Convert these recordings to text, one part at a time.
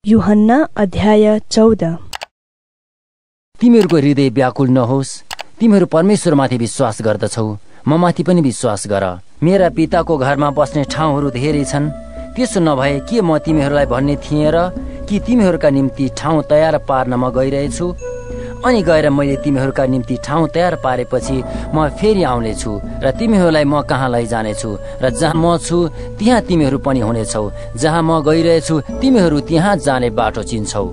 यूहन्ना अध्याय 14। तिमीहरूको हृदय व्याकुल नहोस्। तिमीहरू परमेश्वरमाथि विश्वास गर्दछौ, म माथि पनि विश्वास गर। मेरा पिताको घरमा बस्ने ठाउँहरू धेरै छन्। त्यसो नभए के म तिमीहरूलाई भन्ने थिएँ र कि तिमीहरूका निम्ति ठाउँ तयार पार्न म गइरहेछु? अनि गएर मैले तिमीहरूका निम्ति ठाउँ तयार पारेपछि म फेरि आउनेछु र तिमीहरूलाई म कहाँ लैजानेछु र जहाँ म छु त्यहाँ तिमीहरू पनि हुनेछौ। जहाँ म गइरहेछु तिमीहरू त्यहाँ जाने बाटो चिन्छौ।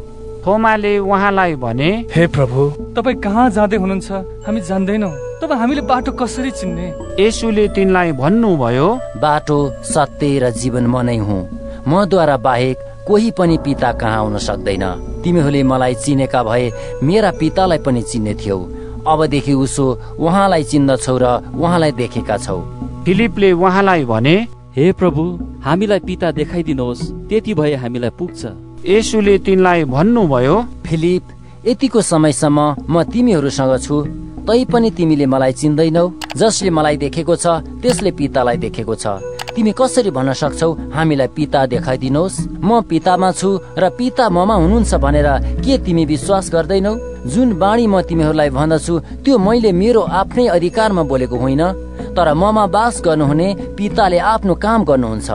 थोमाले उहाँलाई भने, हे प्रभु, तपाईँ कहाँ जाँदै हुनुहुन्छ? हामी जान्दैनौँ। तब हामीले बाटो कसरी चिन्ने? येशूले तिनलाई भन्नुभयो, बाटो, सत्य र जीवन म नै हुँ। मद्वारा बाहेक कोही पनि पिता कहाँ आउन सक्दैन। तिमीहरूले मलाई चिनेका भए मेरा पितालाई पनि चिन्ने थियौ। अबदेखि उसो उहाँलाई चिन्दछौ र उहाँलाई देखेका छौ। फिलिपले उहाँलाई भने, हे प्रभु, हामीलाई पिता देखाइदिनुहोस्, त्यति भए हामीलाई पुग्छ। येशूले तिनलाई भन्नुभयो, फिलिप, यतिको समयसम्म म तिमीहरूसँग छु, तैपनि तिमीले मलाई चिन्दैनौ? जसले मलाई देखेको छ त्यसले पितालाई देखेको छ। तिमी कसरी भन्न सक्छौ हामीलाई पिता देखाइदिनुहोस्? म पितामा छु र पिता ममा हुनुहुन्छ भनेर के तिमी विश्वास गर्दैनौ? जुन बाणी म तिमीहरूलाई भन्दछु त्यो मैले मेरो आफ्नै अधिकारमा बोलेको होइन, तर ममा बास गर्नुहुने पिताले आफ्नो काम गर्नुहुन्छ।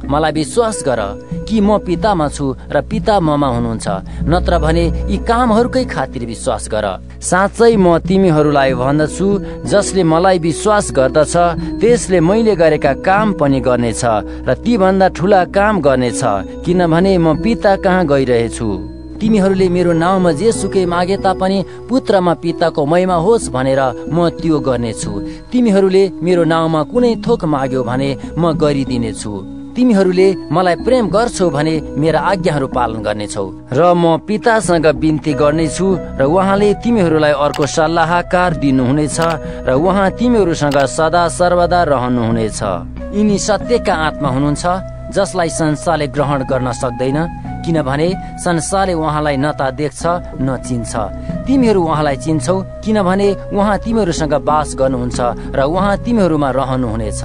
मलाई विश्वास गर कि म पितामा छु र पिता ममा हुनुहुन्छ, नत्र भने यी कामहरूकै खातिर विश्वास गर। साँच्चै म तिमीहरूलाई भन्दछु, जसले मलाई विश्वास गर्दछ त्यसले मैले गरेका काम पनि गर्नेछ र ती भन्दा ठुला काम गर्नेछ, किनभने म पिता कहाँ गइरहेछु। तिमीहरूले मेरो नाउँमा जे सुकै मागे तापनि पुत्रमा पिताको महिमा होस् भनेर म त्यो गर्नेछु। तिमीहरूले मेरो नाउँमा कुनै थोक माग्यो भने म गरिदिनेछु। तिमीहरूले मलाई प्रेम गर्छौ भने मेरा आज्ञाहरू पालन गर्नेछौ र म पितासँग बिन्ती गर्नेछु र उहाँले तिमीहरूलाई अर्को सल्लाहकार दिनुहुनेछ र उहाँ तिमीहरूसँग सदा सर्वदा रहनुहुनेछ। यिनी सत्यका आत्मा हुनुहुन्छ, जसलाई संसारले ग्रहण गर्न सक्दैन, किनभने संसारले उहाँलाई न त देख्छ न चिन्छ। तिमीहरू उहाँलाई चिन्छौ, किनभने उहाँ तिमीहरूसँग बास गर्नुहुन्छ र उहाँ तिमीहरूमा रहनुहुनेछ।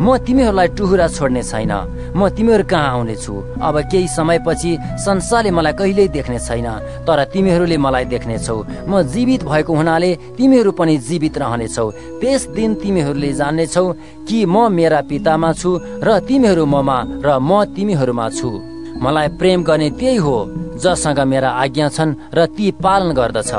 म तिमीहरूलाई टुहुरा छोड्ने छैन, म तिमीहरू कहाँ आउनेछु। अब केही समयपछि संसारले मलाई कहिल्यै देख्ने छैन, तर तिमीहरूले मलाई देख्नेछौ। म जीवित भएको हुनाले तिमीहरू पनि जीवित रहनेछौ। त्यस दिन तिमीहरूले जान्नेछौ कि म मेरा पितामा छु र तिमीहरू ममा र म तिमीहरूमा छु। मलाई प्रेम गर्ने त्यही हो जससँग मेरा आज्ञा छन् र ती पालन गर्दछ।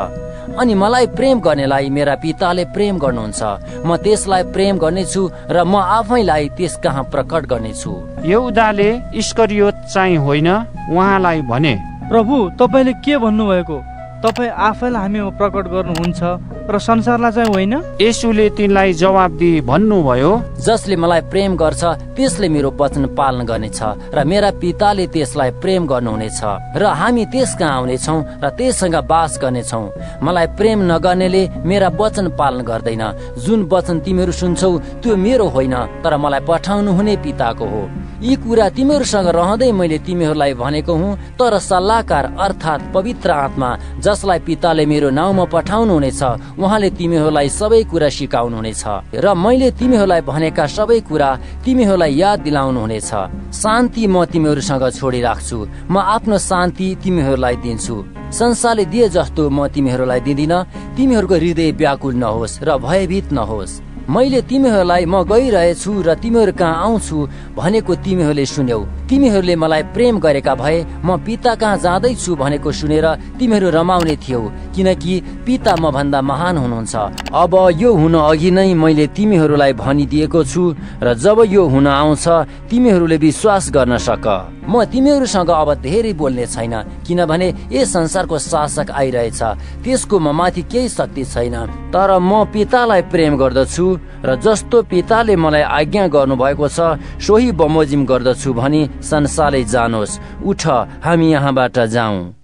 अनि मलाई प्रेम गर्नेलाई मेरा पिताले प्रेम गर्नुहुन्छ। म त्यसलाई प्रेम गर्नेछु र म आफैलाई त्यस कहाँ प्रकट गर्नेछु। यहुदाले इस्करियोत चाहिँ होइन, उहाँलाई भने, प्रभु, तपाईँले के भन्नुभएको? तपाईँ आफैलाई हामीमा प्रकट गर्नुहुन्छ र संसारलाई चाहिँ होइन? येशूले तिनलाई जवाब दिई भन्नुभयो, जसले मलाई प्रेम गर्छ त्यसले मेरो वचन पालन गर्नेछ र मेरा पिताले त्यसलाई प्रेम गर्नुहुनेछ र हामी त्यस कहाँ आउनेछौँ र त्यससँग बास गर्नेछौँ। मलाई प्रेम नगर्नेले मेरा वचन पालन गर्दैन। जुन वचन तिमीहरू सुन्छौ त्यो मेरो होइन, तर मलाई पठाउनु हुने पिताको हो। यी कुरा तिमीहरूसँग रहँदै मैले तिमीहरूलाई भनेको हुँ, तर सल्लाहकार अर्थात् पवित्र आत्मा, जसलाई पिताले मेरो नाउँमा पठाउनु हुनेछ, उहाँले तिमीहरूलाई सबै कुरा सिकाउनुहुनेछ र मैले तिमीहरूलाई भनेका सबै कुरा तिमीहरूलाई याद दिलाउनु हुनेछ। शान्ति म तिमीहरूसँग छोडिराख्छु, म आफ्नो शान्ति तिमीहरूलाई दिन्छु। संसारले दिए जस्तो म तिमीहरूलाई दिँदिन। तिमीहरूको हृदय व्याकुल नहोस् र भयभीत नहोस्। मैले तिमीहरूलाई म गइरहेछु र तिमीहरू कहाँ आउँछु भनेको तिमीहरूले सुन्यौ। तिमीहरूले मलाई प्रेम गरेका भए म पिता कहाँ जाँदैछु भनेको सुनेर तिमीहरू रमाउने थियौ, किनकि पिता म भन्दा महान हुनुहुन्छ। अब यो हुन अघि नै मैले तिमीहरूलाई भनिदिएको छु र जब यो हुन आउँछ तिमीहरूले विश्वास गर्न सक। म तिमीहरूसँग अब धेरै बोल्ने छैन, किनभने यस संसारको शासक आइरहेछ, त्यसको म माथि केही शक्ति छैन। तर म पितालाई प्रेम गर्दछु र जस्तो पिताले मलाई आज्ञा गर्नुभएको छ सोही बमोजिम गर्दछु भनी संसारले जानोस्। उठ, हामी यहाँबाट जाउँ।